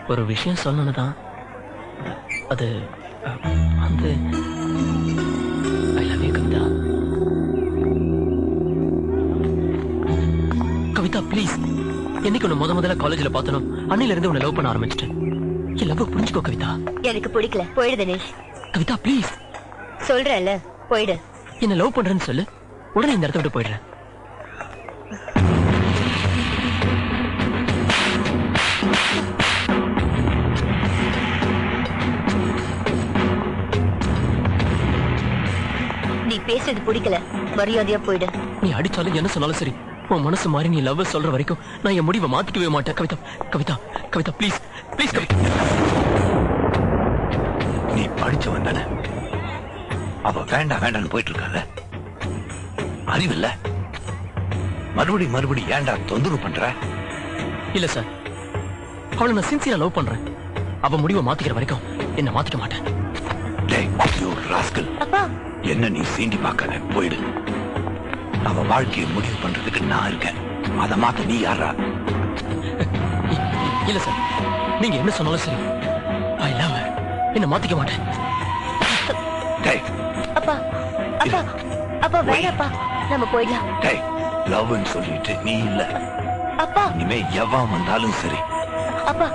ஒரு விஷயம் சொல்லணும்னு தான். அது வந்து I love you Kavitha. Kavitha please, என்னைக்கு உன்னை முதல்ல காலேஜ்ல பார்த்தனும் அன்னையில இருந்து உன்னை லவ் பண்ண ஆரம்பிச்சிட்டேன். என் லவ் புரிஞ்சுக்கோ கவிதா. எனக்கு பிடிக்கல, போயிடு தினேஷ். கவிதா ப்ளீஸ். சொல்றேன்ல, போயிடு. என்ன லவ் பண்றேன்னு சொல்லு, உடனே இந்த இடத்த விட்டு போயிடுறேன். நீ பேசுறது பிடிக்கல, மரியாதையா போயிடு. நீ அடிச்சாலும் என்ன சொன்னாலும் சரி, உன் மனசு மாறி நீ லவ் சொல்ற வரைக்கும் நான் என் முடிவை மாத்திக்கவே மாட்டேன். Kavitha Kavitha Kavitha please please Kavitha. நீ படிச்சவன் தானே, அவ வேண்டாம் வேண்டாம்னு போயிட்டு இருக்கால, அறிவில்ல? மறுபடி ஏன்டா தொந்தரவு பண்ற? இல்ல சார், அவளை நான் சின்சியரா லவ் பண்றேன். அவ முடிவை மாத்திக்கிற வரைக்கும் என்ன மாத்திக்க மாட்டேன். என்ன நீ சீண்டி பார்க்காத, போயிடு. அவ வாழ்க்கையை முடிவு பண்றதுக்கு நான் இருக்கேன், அதை மாத்த நீ யாரா? இல்ல சார், நீங்க என்ன சொன்னாலும் சரி, ஐ லவ் ஹர். என்ன மாத்திக்க மாட்டேன். அப்பா அப்பா அப்பா வேணாப்பா, நம்ம போயிடலாம். லவ்னு சொல்லிட்டு நீ இல்ல அப்பா, இனிமே எவன் வந்தாலும் சரி. அப்பா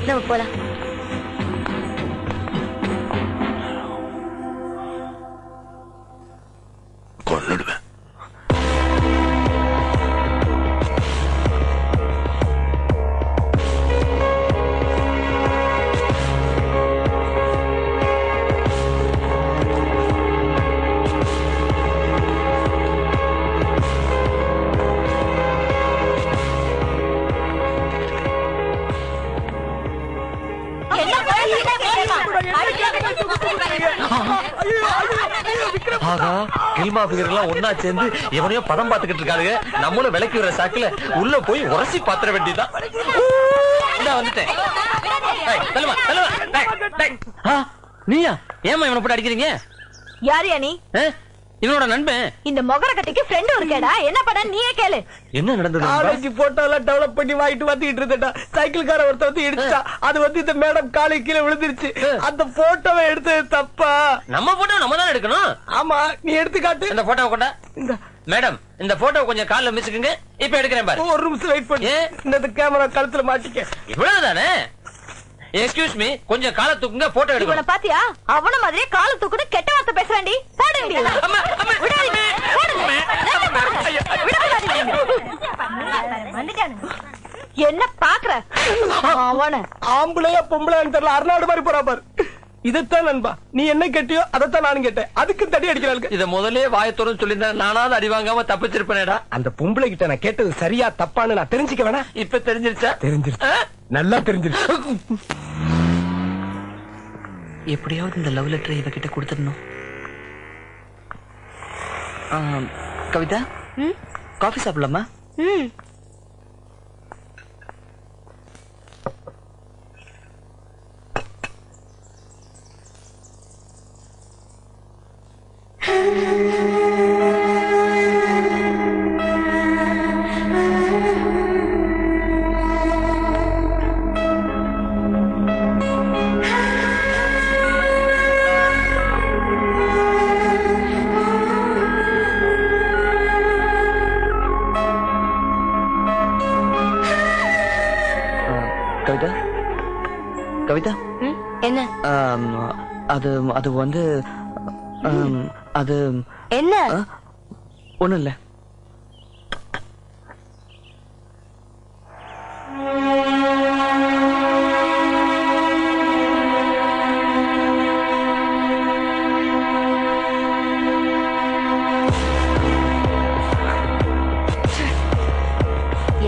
நம்ம போலாம். கொன்னுடுவேன். ஒன்னா சேர்ந்து எவனையோ படம் பாத்துக்கிட்டு இருக்காங்க. நம்மளும் விலைக்கு வர சாக்குல உள்ள போய் உரசி பாத்திர வேண்டியதான். வந்துட்டேன். நீயா ஏமா இவனை போட்டு அடிக்கிறீங்க? யாரியா நீ? இவனோட நண்பன். இந்த மொகர கட்டிக்கு ஃப்ரெண்ட் இருக்கேடா. என்ன பண்ண நீயே கேளு. என்ன நடந்தது? காலேஜ் போட்டோலாம் டெவலப் பண்ணி வாங்கிட்டு வந்துட்டு இருந்தேன்டா. சைக்கிள்கார ஒருத்த வந்து இடிச்சா, அது வந்து இந்த மேடம் காலை கீழே விழுந்துருச்சு. அந்த போட்டோவை எடுத்தது தப்பா? நம்ம போட்டோ நம்ம தான் எடுக்கணும். ஆமா, நீ எடுத்து காட்டு. இந்த போட்டோவை கொண்டா. மேடம், இந்த போட்டோ கொஞ்சம் கால்ல மிச்சுக்குங்க. இப்ப எடுக்கிறேன் பாரு. ஒரு நிமிஷம் வெயிட் பண்ணு. இந்த கேமரா கழுத்துல மாட்டிக்க. இவ்வளவுதானே? எக்ஸ்கியூஸ் மீ, கொஞ்சம் காலை தூக்குங்க, போட்டோ எடுக்கணும். இவனை பாத்தியா? அவன மாதிரியே காலை தூக்குன்னு கெட்ட வார்த்தை பேசுறாண்டி. போடுங்க. என்ன பாக்குற? அவன ஆம்பளையா பொம்பளையான்னு தெரியல, அர்நாடு மாதிரி போறா பாரு. இதத்தான் நண்பா, நீ என்ன கேட்டியோ அதைத்தான் நானும் கேட்டேன். அதுக்கு தடி அடிக்கிறாங்க. இத முதலே வாயத்தோடு சொல்லியிருந்தேன், நானாவது அடி வாங்காம தப்பிச்சிருப்பேனேடா. அந்த பொம்பளை கிட்ட நான் கேட்டது சரியா தப்பான்னு நான் தெரிஞ்சுக்க வேணா? இப்ப தெரிஞ்சிருச்சா? தெரிஞ்சிருச்சு, நல்லா தெரிஞ்சிருச்சு. எப்படியாவது இந்த லவ் லெட்டரை இவகிட்ட கொடுத்துடணும். கவிதா, காஃபி சாப்பிடலாமா? கவிதா, கவிதா, என்ன? அது அது வந்து அது என்ன? ஒண்ணும் இல்ல.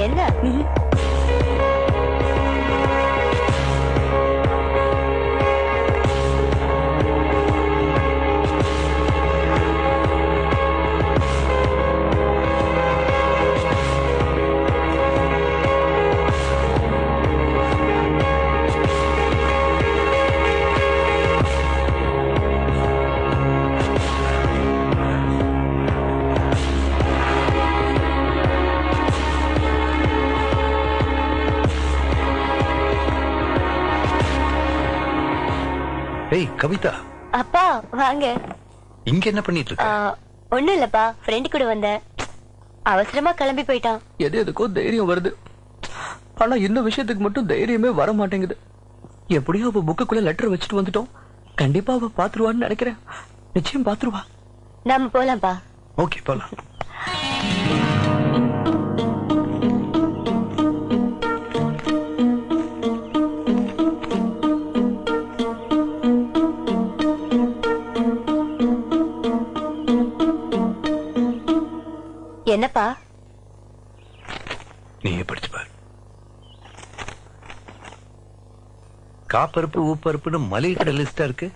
என்ன? ஏய் கவிதா, அப்பா வாங்க. இங்க என்ன பண்ணிட்டு இருக்க? ஒண்ணும் இல்லப்பா, ஃப்ரெண்டு கூட வந்தேன். அவசரமா கிளம்பி போயிட்டான். எதுக்கோ தைரியம் வருது, ஆனா இந்த விஷயத்துக்கு மட்டும் தைரியமே வர மாட்டேங்குது. எப்படியோ அவ புக்குக்குள்ள லெட்டர் வச்சுட்டு வந்துட்டோம். கண்டிப்பா அவ பாத்துருவான்னு நினைக்கிறேன். நிச்சயம் பாத்துருவா. நாம போலாம்ப்பா. ஓகே போலாம். என்னப்பா? நீயே படிச்சு பாரு. காப்பருப்பு ஊப்பருப்புன்னு மளிகை கடை லிஸ்டா இருக்கு.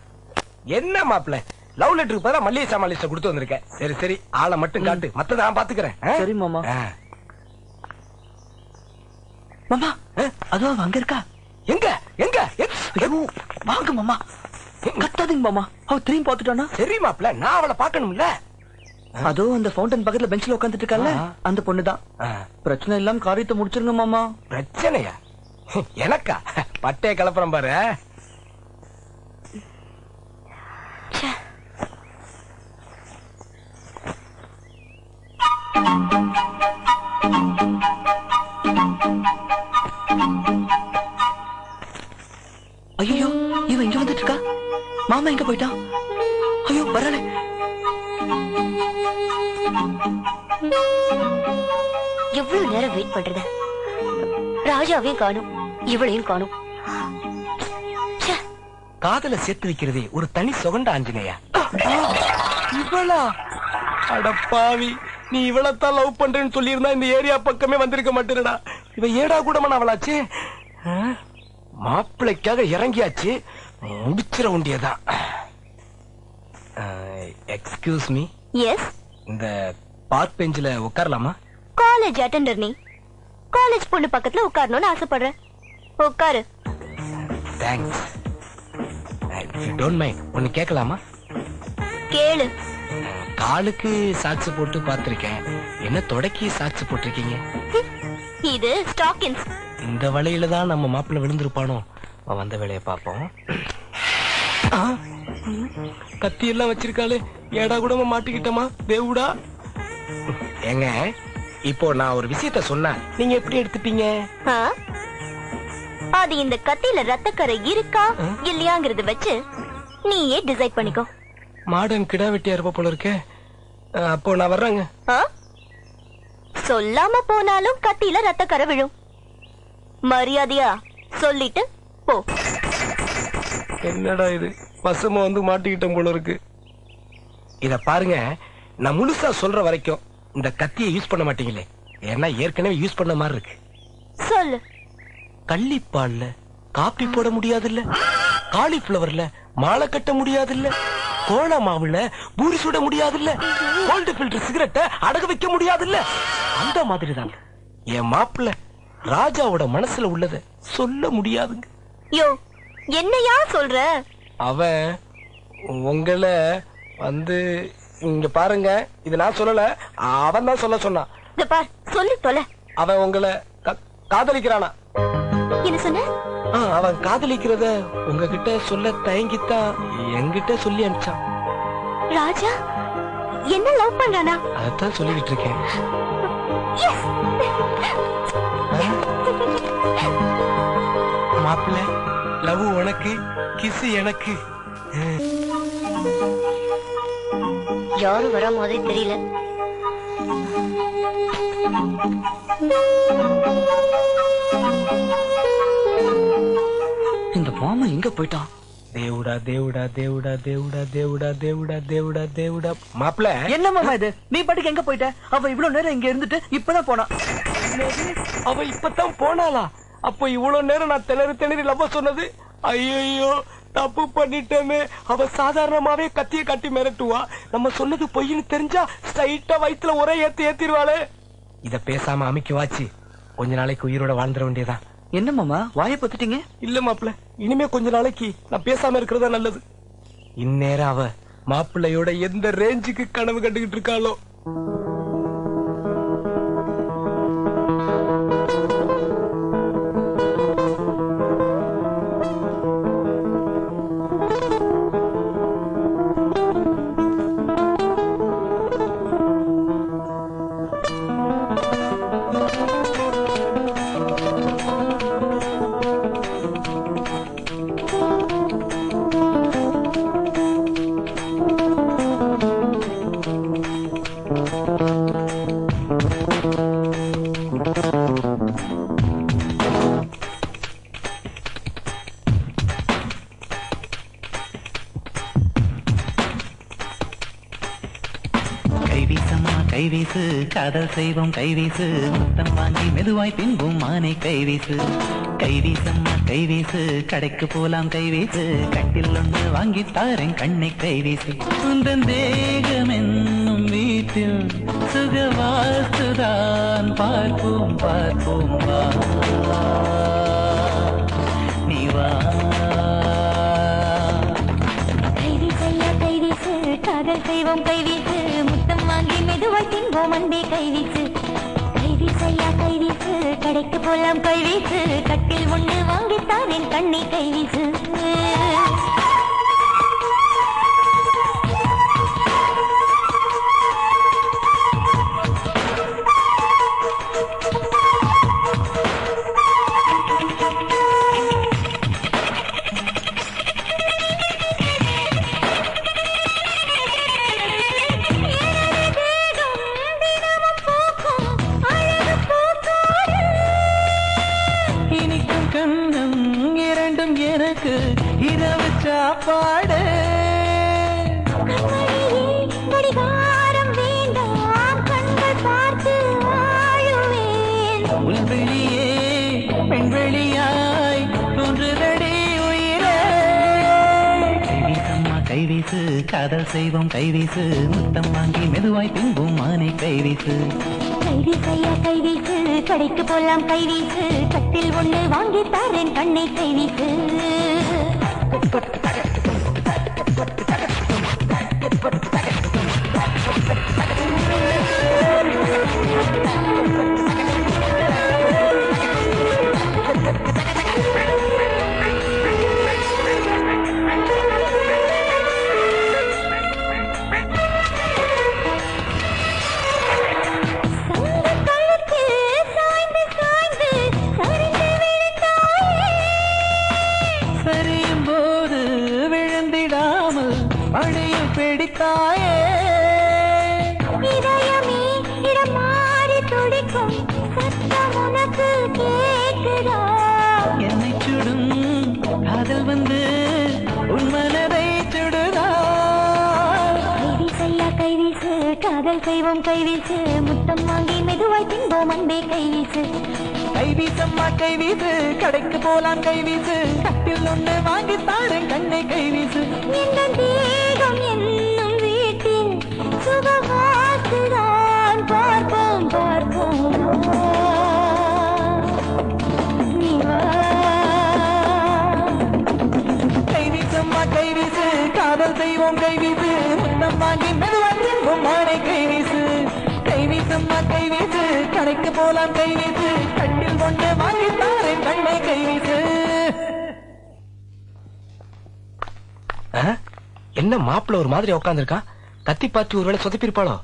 என்ன மாப்பிள்ள, லவ் லெட்டருக்கு பதிலா மல்லிகை சாமான் லிஸ்ட் கொடுத்து வந்திருக்கேன். சரி சரி, ஆளை மட்டும் காட்டு, மத்தத நான் பாத்துக்கிறேன். சரி மாமா. மாமா அதுவா அங்க இருக்கா? எங்க எங்க? வாங்க மாமா, கத்தாதீங்க மாமா. அவ திரும்பி பாத்துட்டானா? சரி மாப்பிள்ள, நான் அவளை பாக்கணும்ல. அதோ அந்த ஃபவுண்டன் பக்கத்துல பெஞ்ச்ல உட்காந்துட்டு இருக்கல, அந்த பொண்ணுதான். பிரச்சனை இல்லாம காரியத்தை முடிச்சிருங்க மாமா. பிரச்சனையா? எனக்கா? பட்டைய கலப்புறம் பாரு. ஐயோ, இவன் இங்க வந்துட்டு இருக்கா. மாமா எங்க போயிட்டான்? ஐயோ வரல. எவ்வளவு நேரம் வெயிட் பண்றது? ராஜாவையும் காணும், இவளையும் காணும். காதல சேர்த்து வைக்கிறதே ஒரு தனி சுகண்ட ஆஞ்சநேயா. இவளா? அடப்பாவி, நீ இவளத்தான் லவ் பண்றேன்னு சொல்லி இருந்தா இந்த ஏரியா பக்கமே வந்திருக்க மாட்டேடா. இவ ஏடா கூடமான அவளாச்சு. மாப்பிள்ளைக்காக இறங்கியாச்சு, முடிச்சிட வேண்டியதான். Excuse me. எஸ். இந்த பார்க் பெஞ்சில உட்காரலாமா? காலேஜ் அட்டெண்டர் நீ, காலேஜ் பொண்ணு பக்கத்துல உட்காரணும்னு ஆசைப்படுறேன். உட்காரு. தேங்க்ஸ். டோன்ட் மைண்ட், ஒன்னு கேட்கலாமா? கேளு. காலுக்கு சாக்ஸ் போட்டு பார்த்திருக்கேன், என்ன தொடக்கி சாக்ஸ் போட்டிருக்கீங்க? இது ஸ்டாக்கின்ஸ். இந்த வலையில தான் நம்ம மாப்பிள்ள விழுந்திருப்பானோ. வந்த வேலையை பார்ப்போம். கத்தி எல்லாம் வச்சிருக்காளே, ஏடா கூடமா மாட்டிக்கிட்டமா தேவுடா. ஏங்க, இப்போ நான் ஒரு விஷயத்த சொன்னா நீங்க எப்படி எடுத்துப்பீங்க? அது இந்த கத்தியில ரத்தக்கரை இருக்கா இல்லையாங்கிறத வச்சு நீயே டிசைட் பண்ணிக்கோ. மாடன் கிடா வெட்டியா இருப்ப போல இருக்க. அப்போ நான் வர்றேங்க. சொல்லாம போனாலும் கத்தியில ரத்தக்கரை விழும். மரியாதையா சொல்லிட்டு போ. என்னடா இது, பசமா வந்து மாட்டிக்கிட்டோம் போல இருக்கு. இத பாருங்க, நான் முழுசா சொல்ற வரைக்கும் இந்த கத்தியை யூஸ் பண்ண மாட்டீங்களே, ஏன்னா ஏற்கனவே யூஸ் பண்ண மாதிரி இருக்கு. சொல்லு. கள்ளிப்பால்ல காப்பி போட முடியாதுல்ல, காலிஃபிளவர்ல மாலை கட்ட முடியாதுல்ல, கோலா மாவுல பூரி சுட முடியாதுல்ல, கோல்டு ஃபில்டர் சிகரெட்டை அடகு வைக்க முடியாதுல்ல. அந்த மாதிரி தான் என் மாப்பிள்ள ராஜாவோட மனசுல உள்ளத சொல்ல முடியாதுங்க. யோ, என்னையா சொல்ற? அவன் உங்களை வந்து இங்க பாருங்க, இது நான் சொல்லல, அவன் தான் சொல்ல சொன்னான். சொல்லி தொலை. அவன் உங்களை காதலிக்கிறானா? என்ன சொன்ன? அவன் காதலிக்கிறத உங்ககிட்ட சொல்ல தயங்கித்தான் என்கிட்ட சொல்லி அனுப்பிச்சான். ராஜா என்ன லவ் பண்றானா? அதத்தான் சொல்லிட்டு இருக்கேன். மாப்பிள்ள, லவ் உனக்கு, கிஸ் எனக்கு. யாரும் வர மாதிரி தெரியல. இந்த மாமா எங்க போயிட்டான்? தேவுடா தேவுடா தேவுடா தேவுடா தேவுடா தேவுடா தேவுடா தேவுடா. மாப்பிள்ள என்ன மாமா இது? நீ பாட்டுக்கு எங்க போயிட்ட? அவ இவ்வளவு நேரம் இங்க இருந்துட்டு இப்பதான் போனா. அவ இப்பதான் போனாளா? அப்போ இவ்வளவு நேரம் நான் திணறி லவ் சொன்னது, ஐயோ தப்பு பண்ணிட்டோமே. அவ சாதாரணமாவே கத்திய கட்டி மிரட்டுவா, நம்ம சொன்னது பொய்ன்னு தெரிஞ்சா ஸ்ட்ரைட்டா வயித்துல ஒரே ஏத்திடுவாளே. இத பேசாம அமைக்க வாச்சு கொஞ்ச நாளைக்கு உயிரோட வாழ்ந்துட வேண்டியதான். என்ன மாமா வாயை பத்துட்டீங்க? இல்ல மாப்பிள்ள, இனிமே கொஞ்ச நாளைக்கு நான் பேசாம இருக்கிறதா நல்லது. இந்நேரம் அவ மாப்பிள்ளையோட எந்த ரேஞ்சுக்கு கனவு கண்டுகிட்டு இருக்காளோ. கைவீசம்மா கைவீசு காதல் செய்வோம் கைவீசு முத்தம் வாங்கி மெதுவாய் பின்பும் மானை கைவீசு கைவீசம்மா கைவீசு கடைக்கு போலாம் கைவீசு கட்டில் ஒன்று வாங்கி தாரேன் கண்ணை கைவீசு உந்தன் தேகம் என்னும் வீட்டில் சுகவாசுதான் பார்ப்போம் பார்ப்போம் வா நீ வா காதல் செய்வோம் கைவீசு முத்தம் வாங்கி மெதுவாய் தின்போம் அன்பே கைவீசு கைவீசையா கைவீசு கடைக்கு போலாம் கைவீசு கட்டில் ஒண்ணு வாங்கித்தான் என் கண்ணை கைவீசு எனக்கு இரவு சாப்பாடு கடிகாரம் வேண்டாம் கண்கள் பார்த்து வாழுவேன் உள்வெளியே பெண்வெளியாய் தோன்றுதடி உயிரே கைவீசம்மா கைவீசு காதல் செய்வோம் கைவீசு முத்தம் வாங்கி மெதுவாய் பின்பும் மானை கைவீசு கைவீசையா கைவீசு கடைக்கு போலாம் கைவீசு கட்டில் ஒண்ணு வாங்கி தாரேன் கண்ணை கைவீசு சரியும் போது விழுந்திடாமல் மழையில் பிடித்தாயே இதயமே இடம் மாறி துடிக்கும் சத்தம் உனக்கு கேட்குதா என்னை சுடும் காதல் வந்து உன் மனதை சுடுதா கைவீசையா கைவீசு காதல் செய்வோம் கைவீசு முத்தம் வாங்கி மெதுவாய் தின்போம் அன்பே கைவீசு கைவீசம்மா கைவீசு கடைக்கு போலாம் கைவீசு கட்டில் ஒண்ணு வாங்கி தாரேன் கண்ணை கைவீசு இந்த தேகம் என்னும் வீட்டில் சுகவாசுதான் பார்ப்போம் பார்ப்போம் நீ வா கைவீசம்மா கைவீசு காதல் செய்வோம் கைவீசு முத்தம் வாங்கி மெதுவாய் தின்போம் மானை கைவீசு கைவீசம்மா கைவீசு கடைக்கு போலாம் கைவீசு கட்டில் ஒண்ணு வாங்கி தாரேன் கண்ணை கைவீசு என்ன மாப்பிள்ள ஒரு மாதிரி உட்காந்துருக்கா கத்தி பார்த்து ஒருவேளை சொதப்பிருப்பாளோ